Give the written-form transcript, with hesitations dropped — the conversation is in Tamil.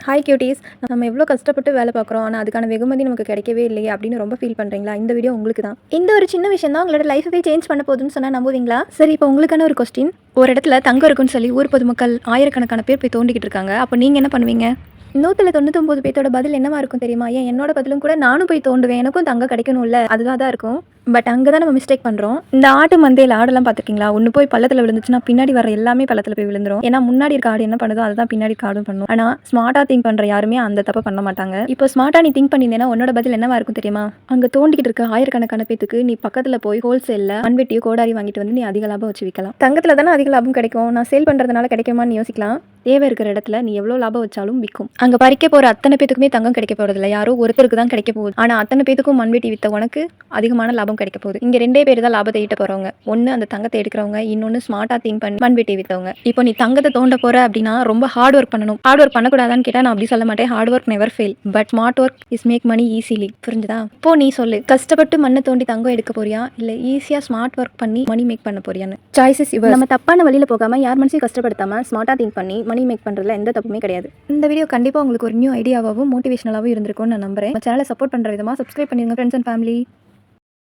ஹாய் கியூட்டீஸ், நம்ம எவ்வளோ கஷ்டப்பட்டு வேலை பார்க்குறோம், ஆனால் அதுக்கான வெகுமதி நமக்கு கிடைக்கவே இல்லையே அப்படின்னு ரொம்ப ஃபீல் பண்ணுறீங்களா? இந்த வீடியோ உங்களுக்கு தான். இந்த ஒரு சின்ன விஷயம் தான் உங்களோட லைஃபை சேஞ்ச் பண்ண போகுதுன்னு சொன்னால் நம்புவீங்களா? சரி, இப்போ உங்களுக்கான ஒரு கொஸ்டின். ஒரு இடத்துல தங்கம் இருக்குன்னு சொல்லி ஊர் பொதுமக்கள் ஆயிரக்கணக்கான பேர் போய் தோண்டிக்கிட்டு இருக்காங்க. அப்போ நீங்கள் என்ன பண்ணுவீங்க? 199 பேர்த்தோட பதில் என்னவா இருக்கும் தெரியுமா? ஏன் என்னோட பதிலும் கூட நானும் போய் தோண்டுவேன், எனக்கும் தங்கம் கிடைக்கணும்ல, அதுவாக தான் இருக்கும். பட் அங்கே தான் நம்ம மிஸ்டேக் பண்ணுறோம். இந்த ஆட்டு மந்தையில் ஆடெல்லாம் பார்த்துருக்கீங்களா? ஒன்று போய் பள்ளத்தில் விழுந்துச்சுன்னா பின்னாடி வர எல்லாமே பள்ளத்தில் போய் விழுந்துரும். ஏன்னா முன்னாடி இருக்க ஆடு என்ன பண்ணுதோ அதுதான் பின்னாடி ஆடும் பண்ணும். ஆனால் ஸ்மார்ட்டாக திங்க் பண்ணுற யாருமே அந்த தப்பை பண்ண மாட்டாங்க. இப்போ ஸ்மார்ட்டாக நீ திங்க் பண்ணியிருந்தேன்னா உன்னோட பதில் என்னவா இருக்கும் தெரியுமா? அங்கே தோண்டிக்கிட்டு இருக்க ஆயிரக்கணக்கான பேத்துக்கு நீ பக்கத்தில் போய் ஹோல்சேலில் மண்வெட்டியோ கோடாரி வாங்கிட்டு வந்து நீ அதிக லாபம் வச்சு விற்கலாம். தங்கத்தில் தானே அதிக லாபம் கிடைக்கும். நான் சேல் பண்ணுறதுனால கிடைக்குமான்னு யோசிக்கலாம். தேவை இருக்கிற இடத்துல நீ எவ்வளோ லாபம் வச்சாலும் விற்கும். அங்கே பறிக்க போகிற அத்தனை பேத்துக்குமே தங்கம் கிடைக்க போகிறதில்ல, யாரோ ஒருத்தருக்கு தான் கிடைக்க போகுது. ஆனால் அத்தனை பேத்துக்கும் மண்வெட்டி விற்ற உனக்கு அதிகமான லாபம் கிடைக்க போகுது. இங்கே ரெண்டே பேர் தான் லாபத்தை ஈட்ட போகிறவங்க. ஒன்று அந்த தங்கத்தை எடுக்கிறவங்க, இன்னொன்று ஸ்மார்ட்டாக திங்க் பண்ணி மண்வெட்டி விற்றவங்க. இப்போ நீ தங்கத்தை தோண்ட போகிற அப்படின்னா ரொம்ப ஹார்ட் ஒர்க் பண்ணணும். ஹார்ட் ஒர்க் பண்ணக்கூடாதான்னு கேட்டால் நான் அப்படி சொல்ல மாட்டேன். Hard work never fail, but smart work is make money easily. புரிஞ்சுதா? இப்போ நீ சொல்லு, கஷ்டப்பட்டு மண்ணை தோண்டி தங்கம் எடுக்க போறியா, இல்லை ஈஸியாக ஸ்மார்ட் ஒர்க் பண்ணி மணி மேக் பண்ண போறியான்னு? சாய்ஸஸ் இவர். நம்ம தப்பான வழியில் போகாமல் யார் மனசையும் கஷ்டப்படுத்தாமல் ஸ்மார்ட்டாக திங்க் பண்ணி மணி மேக் பண்ணுறதுல எந்த தப்புமே கிடையாது. இந்த வீடியோ கண்டிப்பாக உங்களுக்கு ஒரு நியூ ஐடியாவாகவும் மோட்டிவேஷனலாகவும் இருந்திருக்கும்னு நான் நம்புறேன். சேனலை சப்போர்ட் பண்ணுற விதமாக சப்ஸ்கிரைப் பண்ணிருங்க ஃப்ரெண்ட்ஸ் அண்ட் ஃபேமிலி.